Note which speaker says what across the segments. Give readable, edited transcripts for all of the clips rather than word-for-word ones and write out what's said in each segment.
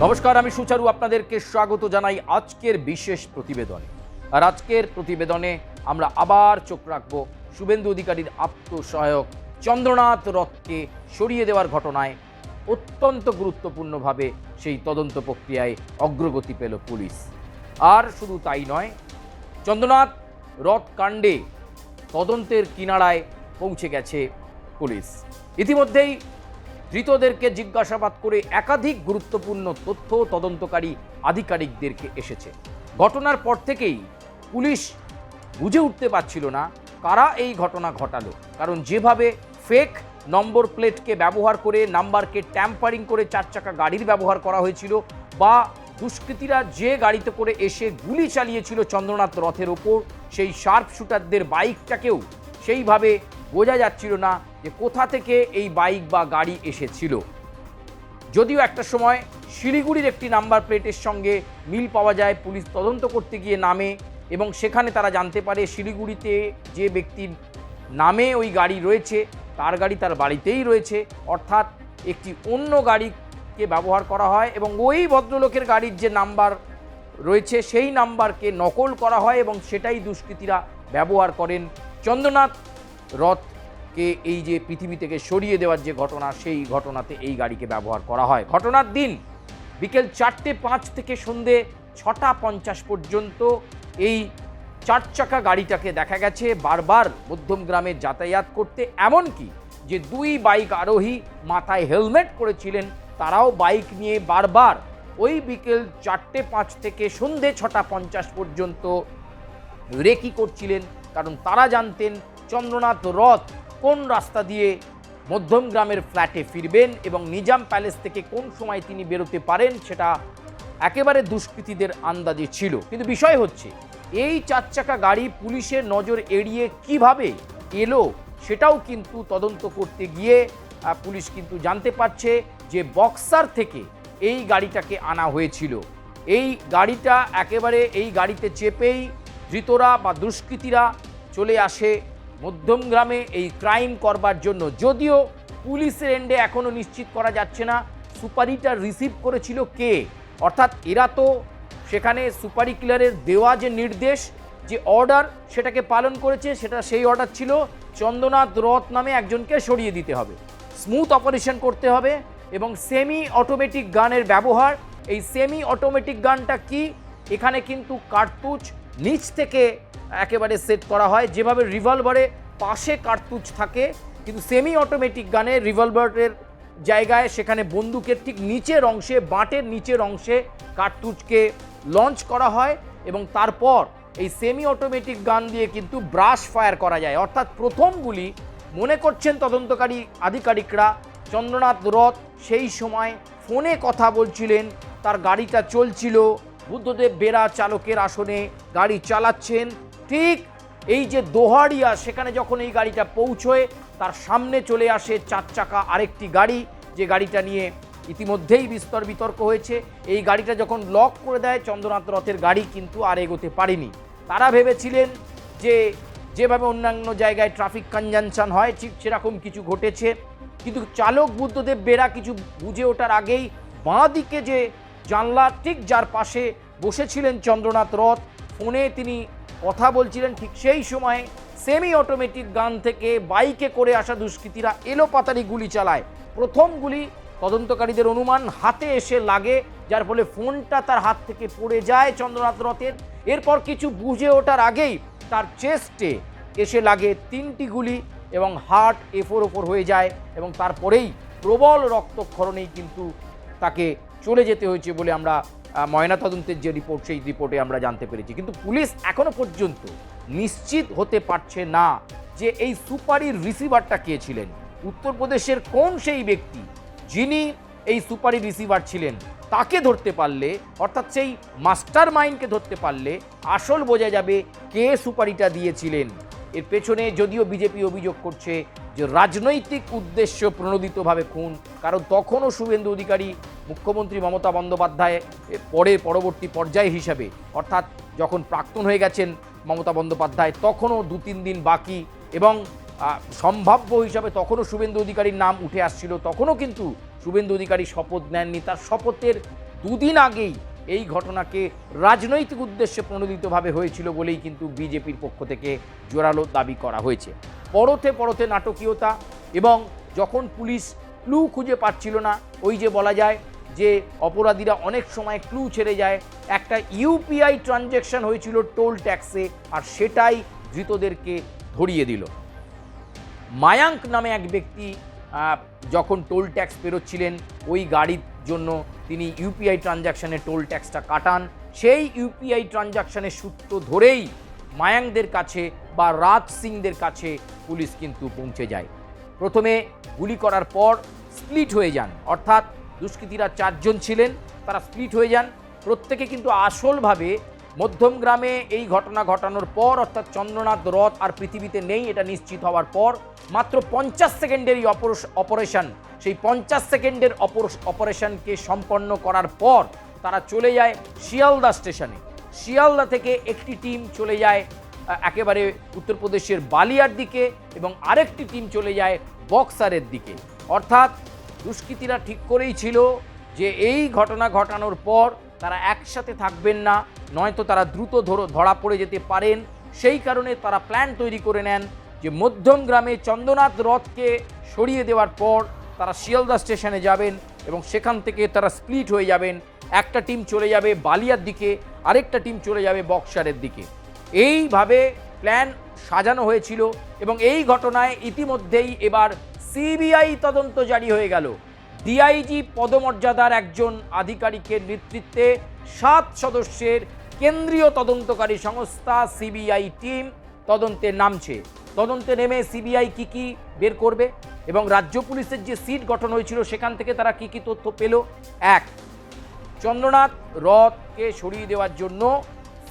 Speaker 1: নমস্কার, আমি সুচারু আপনাদেরকে স্বাগত জানাই আজকের বিশেষ প্রতিবেদনে। আর আজকের প্রতিবেদনে আমরা আবার চোখ রাখব শুভেন্দু অধিকারীর আত্মসহায়ক চন্দ্রনাথ রথকে সরিয়ে দেওয়ার ঘটনায়। অত্যন্ত গুরুত্বপূর্ণভাবে সেই তদন্ত প্রক্রিয়ায় অগ্রগতি পেল পুলিশ। আর শুধু তাই নয়, চন্দ্রনাথ রথ কাণ্ডে তদন্তের কিনারায় পৌঁছে গেছে পুলিশ। ইতিমধ্যেই ধৃতদেরকে জিজ্ঞাসাবাদ করে একাধিক গুরুত্বপূর্ণ তথ্য তদন্তকারী আধিকারিকদেরকে এসেছে। ঘটনার পর থেকেই পুলিশ বুঝে উঠতে পারছিল না কারা এই ঘটনা ঘটালো, কারণ যেভাবে ফেক নম্বর প্লেটকে ব্যবহার করে নাম্বারকে ট্যাম্পারিং করে চার চাকা গাড়ির ব্যবহার করা হয়েছিল, বা দুষ্কৃতীরা যে গাড়িতে করে এসে গুলি চালিয়েছিল চন্দ্রনাথ রথের ওপর, সেই শার্প শুটারদের বাইকটাকেও সেইভাবে বোঝা যাচ্ছিল না যে কোথা থেকে এই বাইক বা গাড়ি এসেছিল। যদিও একটা সময় শিলিগুড়ির একটি নাম্বার প্লেটের সঙ্গে মিল পাওয়া যায়, পুলিশ তদন্ত করতে গিয়ে নামে এবং সেখানে তারা জানতে পারে শিলিগুড়িতে যে ব্যক্তির নামে ওই গাড়ি রয়েছে তার গাড়ি তার বাড়িতেই রয়েছে, অর্থাৎ একটি অন্য গাড়িকে ব্যবহার করা হয় এবং ওই ভদ্রলোকের গাড়ির যে নাম্বার রয়েছে সেই নাম্বারকে নকল করা হয় এবং সেটাই দুষ্কৃতীরা ব্যবহার করেন চন্দ্রনাথ রথকে এই যে পৃথিবী থেকে সরিয়ে দেওয়ার যে ঘটনা, সেই ঘটনাতে এই গাড়িকে ব্যবহার করা হয়। ঘটনার দিন বিকেল 4:05 থেকে সন্ধে 6:50 পর্যন্ত এই চার চাকা গাড়িটাকে দেখা গেছে বারবার মধ্যমগ্রামে যাতায়াত করতে, এমনকি যে দুই বাইক আরোহী মাথায় হেলমেট করেছিলেন তারাও বাইক নিয়ে বারবার ওই বিকেল 4:05 থেকে সন্ধে 6:50 পর্যন্ত রেকি করছিলেন, কারণ তারা জানতেন চন্দ্রনাথ রথ কোন রাস্তা দিয়ে মধ্যমগ্রামের ফ্ল্যাটে ফিরবেন এবং নিজাম প্যালেস থেকে কোন সময় তিনি বেরোতে পারেন সেটা একেবারে দুষ্কৃতীদের আন্দাজে ছিল। কিন্তু বিষয় হচ্ছে এই চার চাকা গাড়ি পুলিশের নজর এড়িয়ে কিভাবে এলো সেটাও কিন্তু তদন্ত করতে গিয়ে পুলিশ কিন্তু জানতে পারছে যে বক্সার থেকে এই গাড়িটাকে আনা হয়েছিল। এই গাড়িটা একেবারে এই গাড়িতে চেপেই ধৃতরা বা দুষ্কৃতীরা চলে আসে মধ্যমগ্রামে এই ক্রাইম করবার জন্য। যদিও পুলিশের এন্ডে এখনও নিশ্চিত করা যাচ্ছে না সুপারিটা রিসিভ করেছিল কে, অর্থাৎ এরা তো সেখানে সুপারি কিলারের দেওয়া যে নির্দেশ, যে অর্ডার, সেটাকে পালন করেছে। সেই অর্ডার ছিল চন্দ্রনাথ রথ নামে একজনকে সরিয়ে দিতে হবে, স্মুথ অপারেশন করতে হবে এবং সেমি অটোমেটিক গানের ব্যবহার। এই সেমি অটোমেটিক গানটা কি, এখানে কিন্তু কার্তুজ নিচ থেকে একেবারে সেট করা হয়, যেভাবে রিভলভারে পাশে কার্তুজ থাকে, কিন্তু সেমি অটোমেটিক গানে রিভলভারের জায়গায় সেখানে বন্দুকের ঠিক নিচের অংশে, বাটের নিচের অংশে কার্তুজকে লঞ্চ করা হয় এবং তারপর এই সেমি অটোমেটিক গান দিয়ে কিন্তু ব্রাশ ফায়ার করা যায়। অর্থাৎ প্রথম গুলি মনে করছেন তদন্তকারী আধিকারিকরা চন্দ্রনাথ রথ সেই সময় ফোনে কথা বলছিলেন, তার গাড়িটা চলছিল, বুদ্ধদেব বেরা চালকের আসনে গাড়ি চালাচ্ছেন। ঠিক এই যে দোহাড়িয়া, সেখানে যখন এই গাড়িটা পৌঁছয় তার সামনে চলে আসে চার চাকা আরেকটি গাড়ি, যে গাড়িটা নিয়ে ইতিমধ্যেই বিস্তর বিতর্ক হয়েছে। এই গাড়িটা যখন লক করে দেয় চন্দ্রনাথ রথের গাড়ি কিন্তু আর এগোতে পারেনি। তারা ভেবেছিলেন যে যেভাবে অন্যান্য জায়গায় ট্রাফিক কনজাংশন হয় ঠিক সেরকম কিছু ঘটেছে, কিন্তু চালক বুদ্ধদেব বেরা কিছু বুঝে ওঠার আগেই বাঁ দিকে যে জানলা, ঠিক যার পাশে বসেছিলেন চন্দ্রনাথ রথ, ফোনে তিনি কথা বলছিলেন, ঠিক সেই সময় সেমি অটোমেটিক গান থেকে বাইকে করে আসা দুষ্কৃতীরা এলোপাতাড়ি গুলি চালায়। প্রথম গুলি তদন্তকারীদের অনুমান হাতে এসে লাগে, যার ফলে ফোনটা তার হাত থেকে পড়ে যায় চন্দ্রনাথ রথের। এরপর কিছু বুঝে ওঠার আগেই তার চেস্টে এসে লাগে 3টি গুলি এবং হার্ট এফোর ওপর হয়ে যায় এবং তারপরেই প্রবল রক্তক্ষরণেই কিন্তু তাকে চলে যেতে হয়েছে বলে আমরা ময়নাতদন্তের যে রিপোর্ট, সেই রিপোর্টে আমরা জানতে পেরেছি। কিন্তু পুলিশ এখনো পর্যন্ত নিশ্চিত হতে পারছে না যে এই সুপারির রিসিভারটা কে ছিলেন, উত্তরপ্রদেশের কোন সেই ব্যক্তি যিনি এই সুপারি রিসিভার ছিলেন। তাকে ধরতে পারলে, অর্থাৎ সেই মাস্টার মাইন্ডকে ধরতে পারলে আসল বোঝা যাবে কে সুপারিটা দিয়েছিলেন। এর পেছনে যদিও বিজেপি অভিযোগ করছে যে রাজনৈতিক উদ্দেশ্য প্রণোদিতভাবে খুন, কারণ তখনও শুভেন্দু অধিকারী মুখ্যমন্ত্রী মমতা বন্দ্যোপাধ্যায় পরবর্তী পর্যায় হিসাবে, অর্থাৎ যখন প্রাক্তন হয়ে গেছেন মমতা বন্দ্যোপাধ্যায় তখনও 2-3 দিন বাকি এবং সম্ভাব্য হিসাবে তখনও শুভেন্দু অধিকারীর নাম উঠে আসছিল। তখনও কিন্তু শুভেন্দু অধিকারী শপথ নেননি, তার শপথের দুদিন আগেই এই ঘটনাকে রাজনৈতিক উদ্দেশ্যে প্রণোদিতভাবে হয়েছিল বলেই কিন্তু বিজেপির পক্ষ থেকে জোরালো দাবি করা হয়েছে। পরতে পরতে নাটকীয়তা, এবং যখন পুলিশ ক্লু খুঁজে পাচ্ছিল না, ওই যে বলা যায় যে অপরাধীরা অনেক সময় ক্লু ছেড়ে যায়, একটা ইউপিআই ট্রানজ্যাকশন হয়েছিল টোল ট্যাক্সে, আর সেটাই ধৃতদেরকে ধরিয়ে দিল। মায়াঙ্ক নামে এক ব্যক্তি যখন টোল ট্যাক্স পেরোচ্ছিলেন, ওই গাড়ির জন্য তিনি ইউপিআই ট্রানজ্যাকশানে টোল ট্যাক্সটা কাটান। সেই ইউপিআই ট্রানজ্যাকশানের সূত্র ধরেই মায়াঙ্কদের কাছে বা রাজ সিংদের কাছে পুলিশ কিন্তু পৌঁছে যায়। প্রথমে গুলি করার পর স্প্লিট হয়ে যান, অর্থাৎ দুষ্কৃতীরা 4 জন ছিলেন, তারা স্প্লিট হয়ে যান। প্রত্যেকে কিন্তু আসলভাবে মধ্যমগ্রামে এই ঘটনা ঘটানোর পর, অর্থাৎ চন্দ্রনাথ রথ আর পৃথিবীতে নেই এটা নিশ্চিত হওয়ার পর, মাত্র 50 সেকেন্ডের এই অপারেশন, সেই 50 সেকেন্ডের অপারেশনকে সম্পন্ন করার পর তারা চলে যায় শিয়ালদা স্টেশনে। শিয়ালদা থেকে একটি টিম চলে যায় একেবারে উত্তরপ্রদেশের বালিয়ার দিকে, এবং আরেকটি টিম চলে যায় বক্সারের দিকে। অর্থাৎ দুষ্কৃতীরা ঠিক করেই ছিল যে এই ঘটনা ঘটানোর পর তারা একসাথে থাকবেন না, নয়তো তারা দ্রুত ধরা পড়ে যেতে পারেন। সেই কারণে তারা প্ল্যান তৈরি করে নেন যে মধ্যমগ্রামে চন্দ্রনাথ রথকে সরিয়ে দেওয়ার পর তারা শিয়ালদা স্টেশনে যাবেন, এবং সেখান থেকে তারা স্প্লিট হয়ে যাবেন। একটা টিম চলে যাবে বালিয়ার দিকে, আরেকটা টিম চলে যাবে বক্সারের দিকে। এইভাবে প্ল্যান সাজানো হয়েছিল, এবং এই ঘটনায় ইতিমধ্যেই এবার সিবিআই তদন্ত জারি হয়ে গেল। ডিআইজি পদমর্যাদার একজন আধিকারিকের নেতৃত্বে 7 সদস্যের কেন্দ্রীয় তদন্তকারী সংস্থা সিবিআই টিম তদন্তে নামছে। তদন্তে নেমে সিবিআই কি বের করবে, এবং রাজ্য পুলিশের যে সিট গঠন হয়েছিল সেখান থেকে তারা কি তথ্য পেল। 1, চন্দ্রনাথ রথকে সরিয়ে দেওয়ার জন্য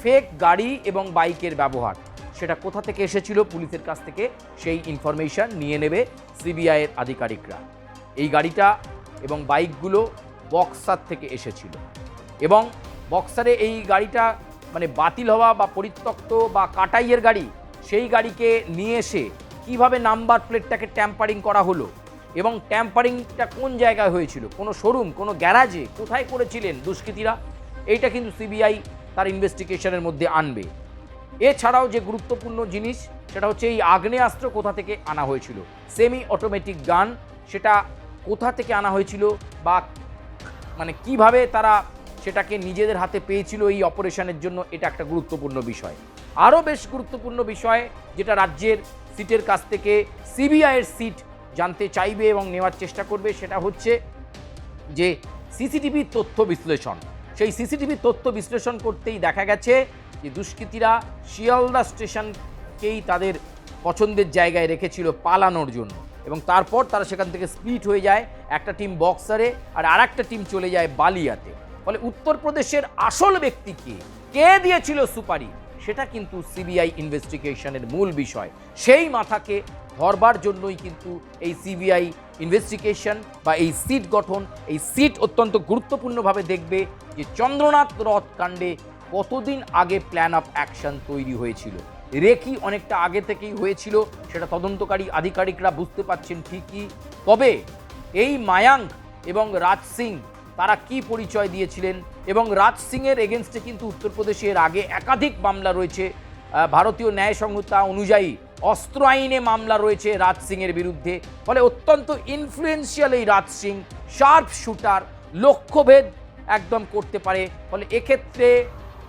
Speaker 1: ফেক গাড়ি এবং বাইকের ব্যবহার, সেটা কোথা থেকে এসেছিল পুলিশের কাছ থেকে সেই ইনফরমেশন নিয়ে নেবে সিবিআইয়ের আধিকারিকরা। এই গাড়িটা এবং বাইকগুলো বক্সার থেকে এসেছিল, এবং বক্সারে এই গাড়িটা মানে বাতিল হওয়া বা পরিত্যক্ত বা কাটাইয়ের গাড়ি, সেই গাড়িকে নিয়ে এসে কিভাবে নাম্বার প্লেটটাকে ট্যাম্পারিং করা হলো, এবং ট্যাম্পারিংটা কোন জায়গায় হয়েছিল, কোনো শোরুম, কোনো গ্যারাজে, কোথায় করেছিলেন দুষ্কৃতীরা, এইটা কিন্তু সিবিআই তার ইনভেস্টিগেশনের মধ্যে আনবে। এছাড়াও যে গুরুত্বপূর্ণ জিনিস সেটা হচ্ছে এই আগ্নেয়াস্ত্র কোথা থেকে আনা হয়েছিল, সেমি অটোমেটিক গান, সেটা কোথা থেকে আনা হয়েছিল, বা মানে কিভাবে তারা সেটাকে নিজেদের হাতে পেয়েছিল এই অপারেশনের জন্য, এটা একটা গুরুত্বপূর্ণ বিষয়। আরও বেশ গুরুত্বপূর্ণ বিষয় যেটা রাজ্যের সিটের কাছ থেকে সিবিআইয়ের সিট জানতে চাইবে এবং নেওয়ার চেষ্টা করবে, সেটা হচ্ছে যে সিসিটিভি তথ্য বিশ্লেষণ। সেই সিসিটিভি তথ্য বিশ্লেষণ করতেই দেখা গেছে যে দুষ্কৃতীরা শিয়ালদা স্টেশনকেই তাদের পছন্দের জায়গায় রেখেছিল পালানোর জন্য, এবং তারপর তারা সেখান থেকে স্প্লিট হয়ে যায়। একটা টিম বক্সারে আর আরেকটা টিম চলে যায় বালিয়াতে। ফলে উত্তরপ্রদেশের আসল ব্যক্তি কে দিয়েছিল সুপারি, সেটা কিন্তু সিবিআই ইনভেস্টিগেশনের মূল বিষয়। সেই মাথাকে ধরবার জন্যই কিন্তু এই সিবিআই ইনভেস্টিগেশন বা এই সিট গঠন। এই সিট অত্যন্ত গুরুত্বপূর্ণভাবে দেখবে যে চন্দ্রনাথ রথ কাণ্ডে কতদিন আগে প্ল্যান অফ অ্যাকশন তৈরি হয়েছিল। রেকি অনেকটা আগে থেকেই হয়েছিল, সেটা তদন্তকারী আধিকারিকরা বুঝতে পারছেন ঠিকই। তবে এই মায়াঙ্ক এবং রাজ সিং তারা কি পরিচয় দিয়েছিলেন, এবং রাজ সিংয়ের এগেনস্টে কিন্তু উত্তরপ্রদেশে এর আগে একাধিক মামলা রয়েছে। ভারতীয় ন্যায় সংহিতা অনুযায়ী অস্ত্র আইনে মামলা রয়েছে রাজ সিংয়ের বিরুদ্ধে। ফলে অত্যন্ত ইনফ্লুয়েন্সিয়াল এই রাজ সিং, শার্প শুটার, লক্ষ্যভেদ একদম করতে পারে। ফলে এক্ষেত্রে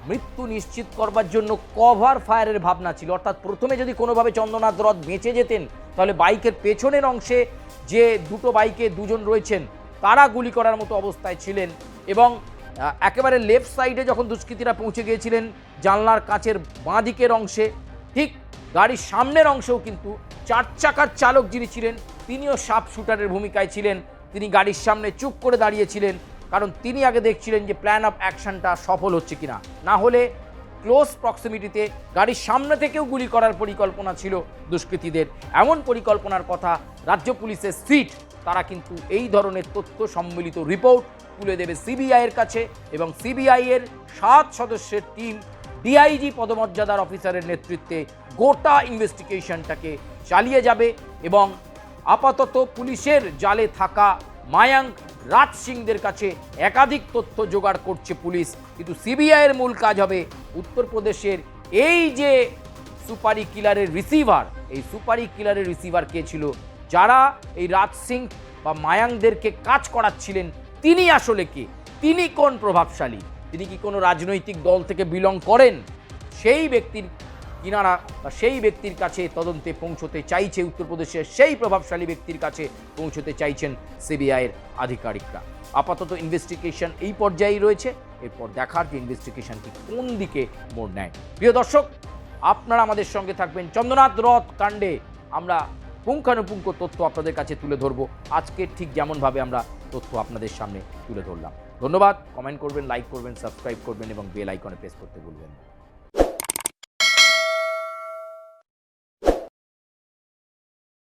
Speaker 1: মৃত্যু নিশ্চিত করবার জন্য কভার ফায়ারের ভাবনা ছিল, অর্থাৎ প্রথমে যদি কোনোভাবে চন্দ্রনাথ রথ বেঁচে যেতেন তাহলে বাইকের পেছনের অংশে যে দুটো বাইকে 2 জন রয়েছেন তারা গুলি করার মতো অবস্থায় ছিলেন, এবং একেবারে লেফট সাইডে যখন দুষ্কৃতীরা পৌঁছে গিয়েছিলেন জানলার কাচের বাঁ দিকের অংশে, ঠিক গাড়ির সামনের অংশেও কিন্তু 4 চাকার চালক যিনি ছিলেন তিনিও শার্প শুটারের ভূমিকায় ছিলেন। তিনি গাড়ির সামনে চুপ করে দাঁড়িয়েছিলেন, কারণ তিনি আগে দেখছিলেন যে প্ল্যান অফ অ্যাকশনটা সফল হচ্ছে কিনা। না হলে ক্লোজ প্রক্সিমিটিতে গাড়ির সামনে থেকেও গুলি করার পরিকল্পনা ছিল দুষ্কৃতীদের। এমন পরিকল্পনার কথা রাজ্য পুলিশের সিট তারা কিন্তু এই ধরনের তথ্য সম্মিলিত রিপোর্ট তুলে দেবে সিবিআইয়ের কাছে, এবং সিবিআইয়ের 7 সদস্যের টিম ডিআইজি পদমর্যাদার অফিসারের নেতৃত্বে গোটা ইনভেস্টিগেশনটাকে চালিয়ে যাবে। এবং আপাতত পুলিশের জালে থাকা মায়াঙ্ক, রাজ সিংদের কাছে একাধিক তথ্য জোগাড় করছে পুলিশ। কিন্তু সিবিআইয়ের মূল কাজ হবে উত্তরপ্রদেশের এই যে সুপারি কিলারের রিসিভার, এই সুপারি কিলারের রিসিভার কে ছিল, যারা এই রাজ সিং বা মায়াঙ্কদেরকে কাজ করাচ্ছিলেন, তিনি আসলে কে, তিনি কোন প্রভাবশালী, তিনি কি কোনো রাজনৈতিক দল থেকে বিলং করেন, সেই ব্যক্তির কিনারা বা সেই ব্যক্তির কাছে তদন্তে পৌঁছতে চাইছে উত্তরপ্রদেশের সেই প্রভাবশালী ব্যক্তির কাছে পৌঁছতে চাইছেন সিবিআইয়ের আধিকারিকরা। আপাতত ইনভেস্টিগেশন এই পর্যায়েই রয়েছে, এরপর দেখার যে ইনভেস্টিগেশনটি কোন দিকে মোড় নেয়। প্রিয় দর্শক, আপনারা আমাদের সঙ্গে থাকবেন। চন্দ্রনাথ রথ কাণ্ডে আমরা পুঙ্খানুপুঙ্খ তথ্য আপনাদের কাছে তুলে ধরবো, আজকে ঠিক যেমনভাবে আমরা তথ্য আপনাদের সামনে তুলে ধরলাম। ধন্যবাদ। কমেন্ট করবেন, লাইক করবেন, সাবস্ক্রাইব করবেন এবং বেল আইকনে প্রেস করতে ভুলবেন না।